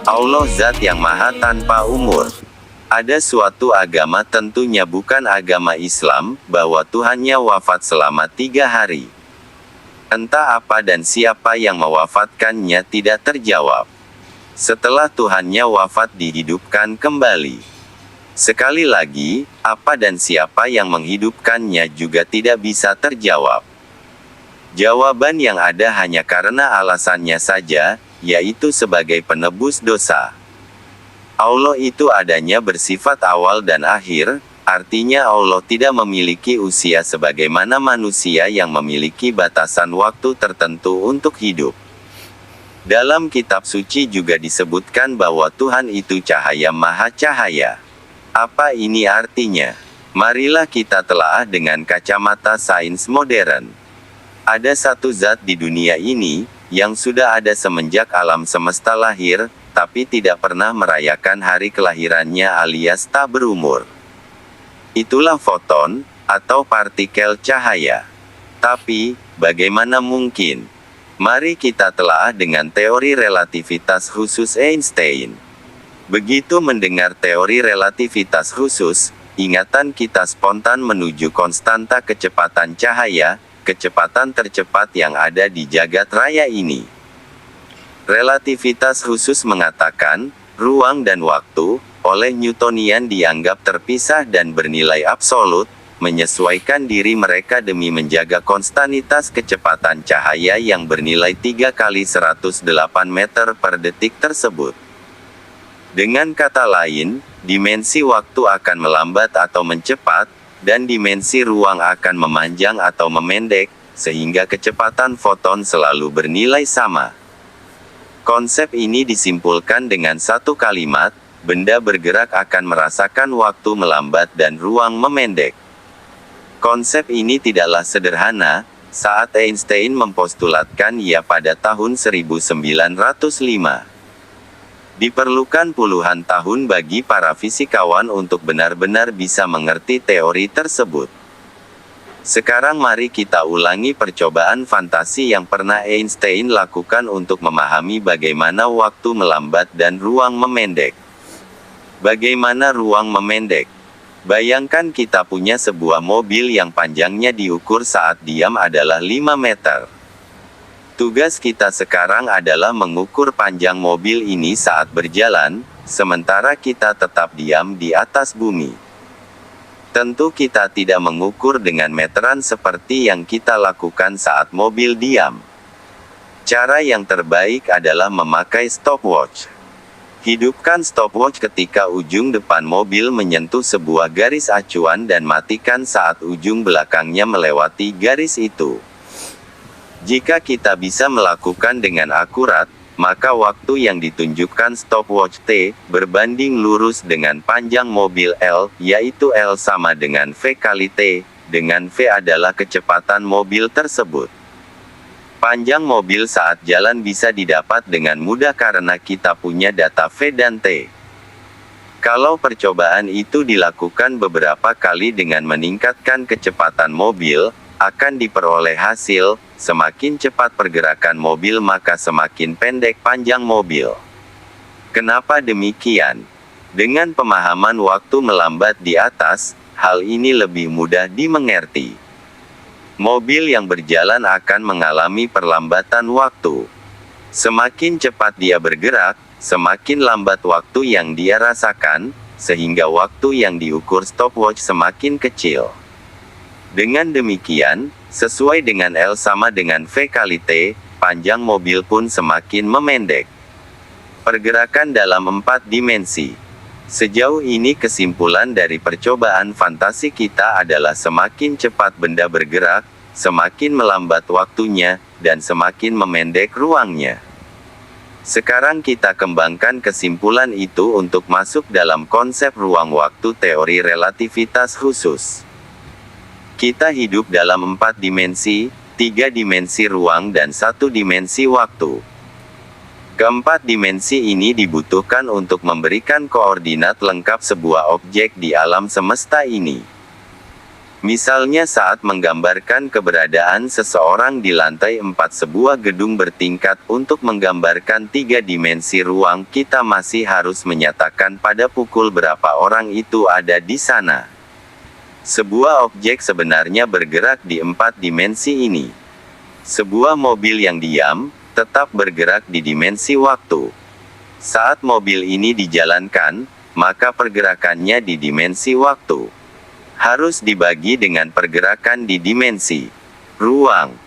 Allah zat yang maha tanpa umur. Ada suatu agama, tentunya bukan agama Islam, bahwa Tuhannya wafat selama 3 hari. Entah apa dan siapa yang mewafatkannya tidak terjawab. Setelah Tuhannya wafat dihidupkan kembali. Sekali lagi, apa dan siapa yang menghidupkannya juga tidak bisa terjawab. Jawaban yang ada hanya karena alasannya saja, yaitu sebagai penebus dosa. Allah itu adanya bersifat awal dan akhir, artinya Allah tidak memiliki usia sebagaimana manusia yang memiliki batasan waktu tertentu untuk hidup. Dalam kitab suci juga disebutkan bahwa Tuhan itu cahaya maha cahaya. Apa ini artinya? Marilah kita telaah dengan kacamata sains modern. Ada satu zat di dunia ini, yang sudah ada semenjak alam semesta lahir, tapi tidak pernah merayakan hari kelahirannya alias tak berumur. Itulah foton, atau partikel cahaya. Tapi, bagaimana mungkin? Mari kita telaah dengan teori relativitas khusus Einstein. Begitu mendengar teori relativitas khusus, ingatan kita spontan menuju konstanta kecepatan cahaya, kecepatan tercepat yang ada di jagat raya ini. Relativitas khusus mengatakan, ruang dan waktu, oleh Newtonian dianggap terpisah dan bernilai absolut, menyesuaikan diri mereka demi menjaga konstanitas kecepatan cahaya yang bernilai 3 kali 108 meter per detik tersebut. Dengan kata lain, dimensi waktu akan melambat atau mencepat, dan dimensi ruang akan memanjang atau memendek, sehingga kecepatan foton selalu bernilai sama. Konsep ini disimpulkan dengan satu kalimat, benda bergerak akan merasakan waktu melambat dan ruang memendek. Konsep ini tidaklah sederhana, saat Einstein mempostulatkan ia pada tahun 1905. Diperlukan puluhan tahun bagi para fisikawan untuk benar-benar bisa mengerti teori tersebut. Sekarang mari kita ulangi percobaan fantasi yang pernah Einstein lakukan untuk memahami bagaimana waktu melambat dan ruang memendek. Bagaimana ruang memendek? Bayangkan kita punya sebuah mobil yang panjangnya diukur saat diam adalah 5 meter. Tugas kita sekarang adalah mengukur panjang mobil ini saat berjalan, sementara kita tetap diam di atas bumi. Tentu kita tidak mengukur dengan meteran seperti yang kita lakukan saat mobil diam. Cara yang terbaik adalah memakai stopwatch. Hidupkan stopwatch ketika ujung depan mobil menyentuh sebuah garis acuan dan matikan saat ujung belakangnya melewati garis itu. Jika kita bisa melakukan dengan akurat, maka waktu yang ditunjukkan stopwatch T, berbanding lurus dengan panjang mobil L, yaitu L sama dengan V kali T, dengan V adalah kecepatan mobil tersebut. Panjang mobil saat jalan bisa didapat dengan mudah karena kita punya data V dan T. Kalau percobaan itu dilakukan beberapa kali dengan meningkatkan kecepatan mobil, akan diperoleh hasil, semakin cepat pergerakan mobil maka semakin pendek panjang mobil. Kenapa demikian? Dengan pemahaman waktu melambat di atas, hal ini lebih mudah dimengerti. Mobil yang berjalan akan mengalami perlambatan waktu. Semakin cepat dia bergerak, semakin lambat waktu yang dia rasakan, sehingga waktu yang diukur stopwatch semakin kecil. Dengan demikian, sesuai dengan L sama dengan V kali T, panjang mobil pun semakin memendek. Pergerakan dalam 4 dimensi. Sejauh ini kesimpulan dari percobaan fantasi kita adalah semakin cepat benda bergerak, semakin melambat waktunya, dan semakin memendek ruangnya. Sekarang kita kembangkan kesimpulan itu untuk masuk dalam konsep ruang-waktu teori relativitas khusus. Kita hidup dalam 4 dimensi, 3 dimensi ruang dan 1 dimensi waktu. Keempat dimensi ini dibutuhkan untuk memberikan koordinat lengkap sebuah objek di alam semesta ini. Misalnya saat menggambarkan keberadaan seseorang di lantai 4 sebuah gedung bertingkat untuk menggambarkan 3 dimensi ruang, kita masih harus menyatakan pada pukul berapa orang itu ada di sana. Sebuah objek sebenarnya bergerak di 4 dimensi ini. Sebuah mobil yang diam, tetap bergerak di dimensi waktu. Saat mobil ini dijalankan, maka pergerakannya di dimensi waktu harus dibagi dengan pergerakan di dimensi ruang.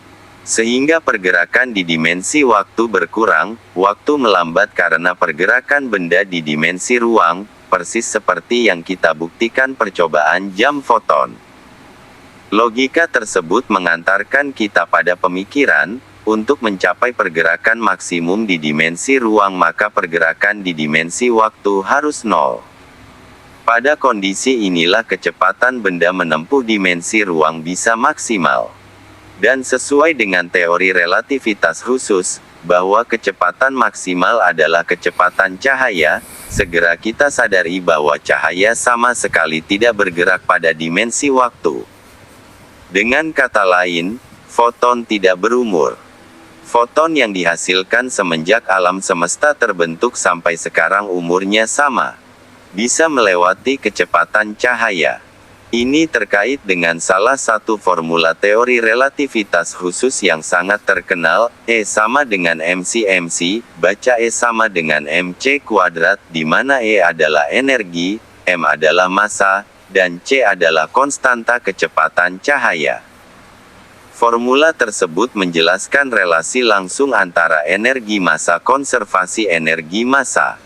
Sehingga pergerakan di dimensi waktu berkurang, waktu melambat karena pergerakan benda di dimensi ruang, persis seperti yang kita buktikan percobaan jam foton. Logika tersebut mengantarkan kita pada pemikiran, untuk mencapai pergerakan maksimum di dimensi ruang maka pergerakan di dimensi waktu harus nol. Pada kondisi inilah kecepatan benda menempuh dimensi ruang bisa maksimal. Dan sesuai dengan teori relativitas khusus, bahwa kecepatan maksimal adalah kecepatan cahaya, segera kita sadari bahwa cahaya sama sekali tidak bergerak pada dimensi waktu. Dengan kata lain, foton tidak berumur. Foton yang dihasilkan semenjak alam semesta terbentuk sampai sekarang umurnya sama. Bisa melewati kecepatan cahaya. Ini terkait dengan salah satu formula teori relativitas khusus yang sangat terkenal, E sama dengan mc, baca E sama dengan mc kuadrat, di mana E adalah energi, m adalah massa, dan c adalah konstanta kecepatan cahaya. Formula tersebut menjelaskan relasi langsung antara energi massa konservasi energi massa.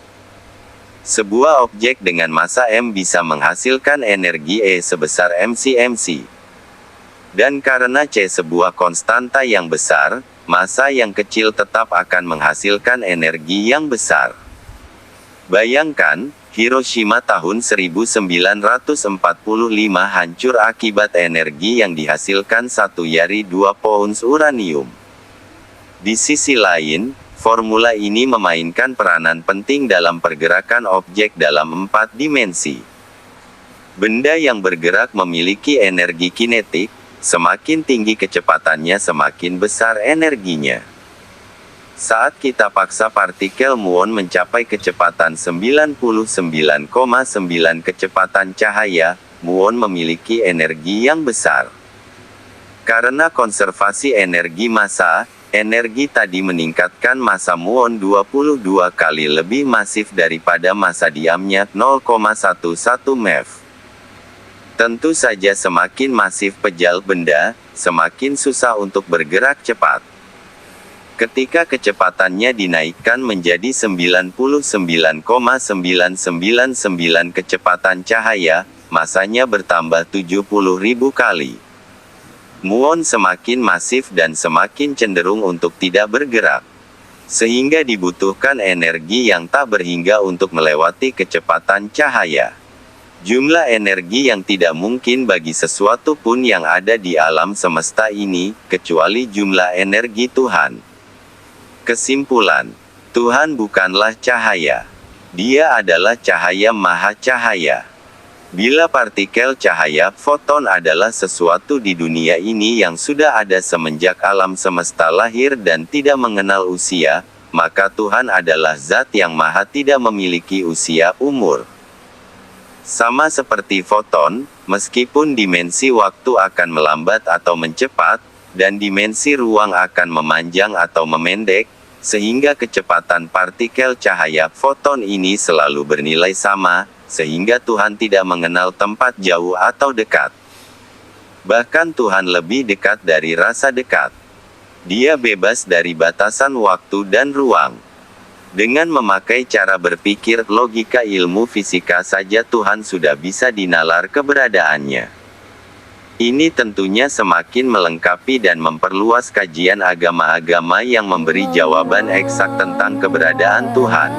Sebuah objek dengan massa m bisa menghasilkan energi E sebesar mc. Dan karena c sebuah konstanta yang besar, massa yang kecil tetap akan menghasilkan energi yang besar. Bayangkan, Hiroshima tahun 1945 hancur akibat energi yang dihasilkan 1,2 pounds uranium. Di sisi lain, formula ini memainkan peranan penting dalam pergerakan objek dalam 4 dimensi. Benda yang bergerak memiliki energi kinetik, semakin tinggi kecepatannya semakin besar energinya. Saat kita paksa partikel muon mencapai kecepatan 99,9 kecepatan cahaya, muon memiliki energi yang besar. Karena konservasi energi massa, energi tadi meningkatkan massa muon 22 kali lebih masif daripada massa diamnya 0,11 MeV. Tentu saja semakin masif pejal benda, semakin susah untuk bergerak cepat. Ketika kecepatannya dinaikkan menjadi 99,999 kecepatan cahaya, massanya bertambah 70.000 kali. Muon semakin masif dan semakin cenderung untuk tidak bergerak. Sehingga dibutuhkan energi yang tak berhingga untuk melewati kecepatan cahaya. Jumlah energi yang tidak mungkin bagi sesuatu pun yang ada di alam semesta ini, kecuali jumlah energi Tuhan. Kesimpulan, Tuhan bukanlah cahaya. Dia adalah cahaya maha cahaya. Bila partikel cahaya, foton adalah sesuatu di dunia ini yang sudah ada semenjak alam semesta lahir dan tidak mengenal usia, maka Tuhan adalah zat yang maha tidak memiliki usia umur. Sama seperti foton, meskipun dimensi waktu akan melambat atau mencepat, dan dimensi ruang akan memanjang atau memendek, sehingga kecepatan partikel cahaya foton ini selalu bernilai sama, sehingga Tuhan tidak mengenal tempat jauh atau dekat. Bahkan Tuhan lebih dekat dari rasa dekat. Dia bebas dari batasan waktu dan ruang. Dengan memakai cara berpikir logika ilmu fisika saja Tuhan sudah bisa dinalar keberadaannya. Ini tentunya semakin melengkapi dan memperluas kajian agama-agama yang memberi jawaban eksak tentang keberadaan Tuhan.